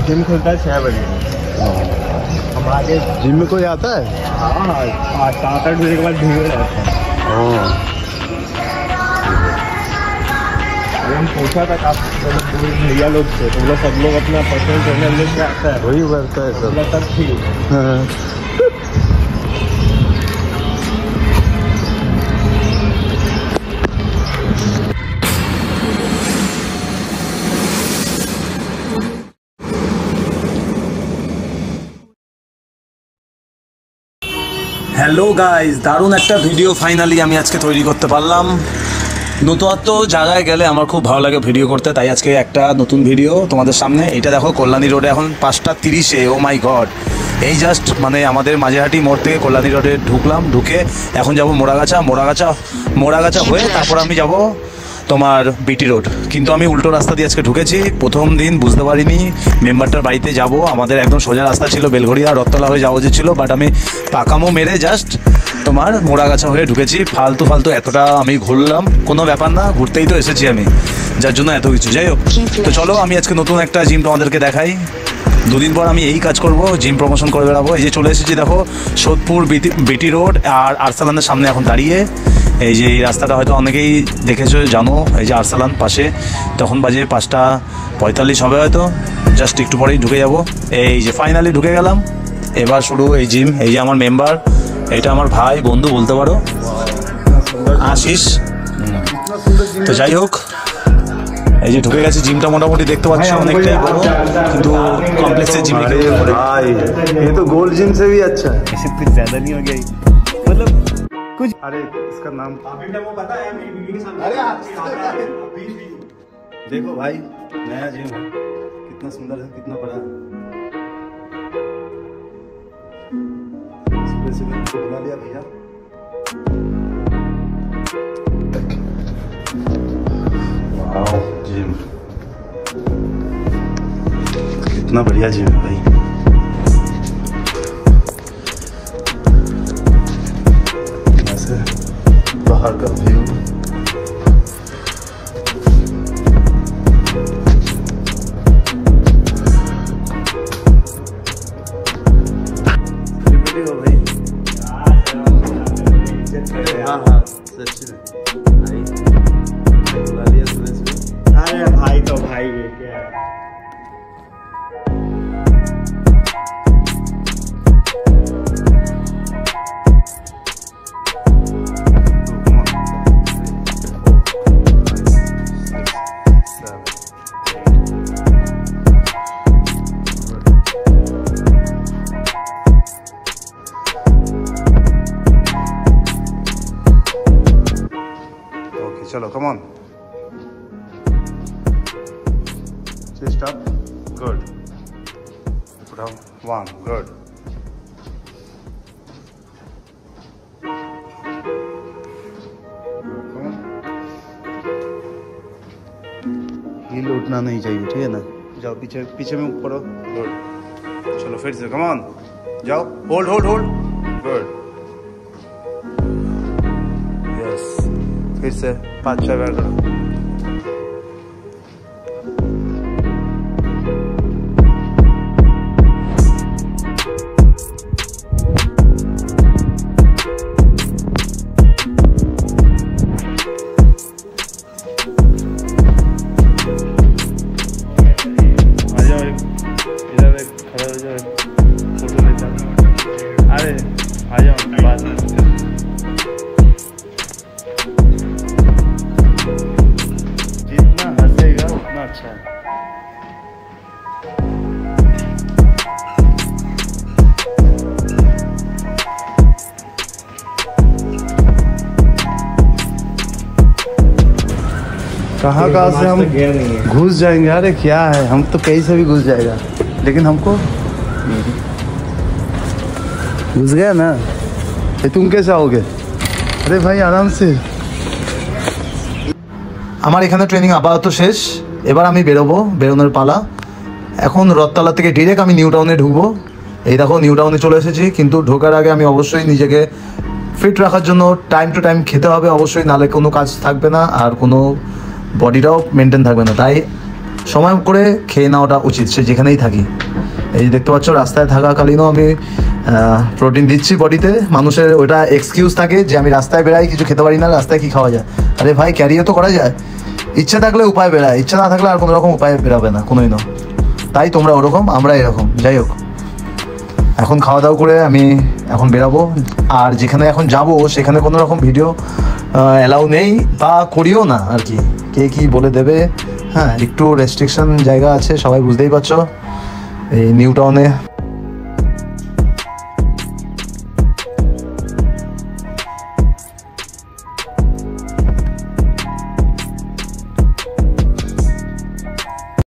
Gym खुलता है 6 बजे। हम आगे जिम में कोई आता है? हाँ, 7-8 बजे के बाद भीड़ रहता है। हम पूछा था काफी भैया लोग थे, तो लोग सब लोग अपना पर्सनल ट्रेनर लेके आता है, वही करता है सब। सब ठीक। হ্যালো গাইজ, দারুণ একটা ভিডিও ফাইনালি আমি আজকে তৈরি করতে পারলাম। নতুনত্ব জায়গায় গেলে আমার খুব ভালো লাগে ভিডিও করতে, তাই আজকে একটা নতুন ভিডিও তোমাদের সামনে। এটা দেখো কল্যাণী রোডে এখন 5:30। ও মাই গড, এই জাস্ট মানে আমাদের মাঝেহাটি মোড় থেকে কল্যাণী রোডে ঢুকলাম, ঢুকে এখন যাব মোড়াগাছা হয়ে তারপর আমি যাব তোমার বিটি রোড। কিন্তু আমি উল্টো রাস্তা দিয়ে আজকে ঢুকেছি। প্রথম দিন বুঝতে পারিনি মেম্বারটার বাড়িতে যাব, আমাদের একদম সোজা রাস্তা ছিল বেলঘড়িয়া রথতলা হয়ে যাওয়া উচিত ছিল, বাট আমি পাকামো মেরে জাস্ট তোমার মোড়াগাছা হয়ে ঢুকেছি। ফালতু এতটা আমি ঘুরলাম, কোনো ব্যাপার না, ঘুরতেই তো এসেছি আমি, যার জন্য এত কিছু। যাই হোক, তো চলো আমি আজকে নতুন একটা জিম তোমাদেরকে দেখাই। দুদিন পর আমি এই কাজ করব, জিম প্রমোশন করে বেড়াবো। এই যে চলে এসেছি দেখো সোদপুর বিটি রোড আর আরসালানের সামনে এখন দাঁড়িয়ে। এই যে এই রাস্তাটা হয়তো অনেকেই দেখেছো, জানো, এই যে আরসালান পাশে। তখন বাজে 5:45 হবে হয়তো, জাস্ট একটু পরেই ঢুকে যাব। এই যে ফাইনালি ঢুকে গেলাম, এবার শুরু এই জিম। এই যে আমার মেম্বার, এটা আমার ভাই বন্ধু বলতে পারো, আশিস। তো যাই হোক, এই যে ঢুকে গেছে জিমটা, মোটামুটি দেখতে পাচ্ছি অনেকটাই বড়, কিন্তু कॉम्प्लेक्स जिम है भाई। ये तो गोल्ड जिम से भी अच्छा है। ऐसे कुछ ज्यादा नहीं हो गया मतलब कुछ। अरे इसका नाम वो पता है मेरी वीडियो के साथ। अरे देखो भाई, नया जिम है, कितना सुंदर है, कितना बड़ा है। सुबह को बुला लिया भैया। वाओ, जिम कितना बढ़िया जिम है भाई। ऐसे बाहर का व्यू, भाई। हाँ सच्ची में बुला लिया सुबह। अरे भाई तो भाई ये क्या है। चलो come on, chest up, good, put down 1, good. Heel उठना नहीं चाहिए, ठीक है ना। जाओ पीछे में ऊपर, गुड। चलो फिर से कम ऑन, जाओ, होल्ड, गुड, यस। फिर से 5-6 बार करो। आ जाओ, इधर खड़ा हो जाओ, फोटो लेता। अरे आ जाओ, बात जितना हंसेगा उतना अच्छा है। कहाँ से हम घुस जाएंगे। अरे क्या है, हम तो कहीं से भी घुस जाएगा, लेकिन हमको घुस गया ना। ये तुम कैसे आओगे? अरे भाई आराम से। আমার এখানে ট্রেনিং আপাতত শেষ, এবার আমি বেরোনোর পালা। এখন রথতলা থেকে ডিরেক্ট আমি নিউ টাউনে ঢুকবো। এই দেখো নিউ টাউনে চলে এসেছি, কিন্তু ঢোকার আগে আমি অবশ্যই নিজেকে ফিট রাখার জন্য টাইম টু টাইম খেতে হবে অবশ্যই, নাহলে কোনো কাজ থাকবে না আর কোনো বডিটাও মেনটেন থাকবে না। তাই সময় করে খেয়ে নেওয়াটা উচিত, সে যেখানেই থাকি। এই দেখতে পাচ্ছ রাস্তায় থাকাকালীনও আমি প্রোটিন দিচ্ছি বডিতে। মানুষের ওটা এক্সকিউজ থাকে যে আমি রাস্তায় বেরাই, কিছু খেতে পারি না, রাস্তায় কি খাওয়া যায়? আরে ভাই, ক্যারিও তো করা যায়। ইচ্ছা থাকলে উপায় বেরায়, ইচ্ছা না থাকলে আর কোনো রকম উপায় বেরাবে না কোনোই না। তাই তোমরা ওরকম, আমরা এরকম। যাই হোক, এখন খাওয়া দাওয়া করে আমি এখন বেরাবো। আর যেখানে এখন যাব সেখানে কোনো রকম ভিডিও অ্যালাউ নেই, বা করিও না আর কি, কে কী বলে দেবে। হ্যাঁ, একটু রেস্ট্রিকশন জায়গা আছে, সবাই বুঝতেই পারছো। এই নিউ টাউনে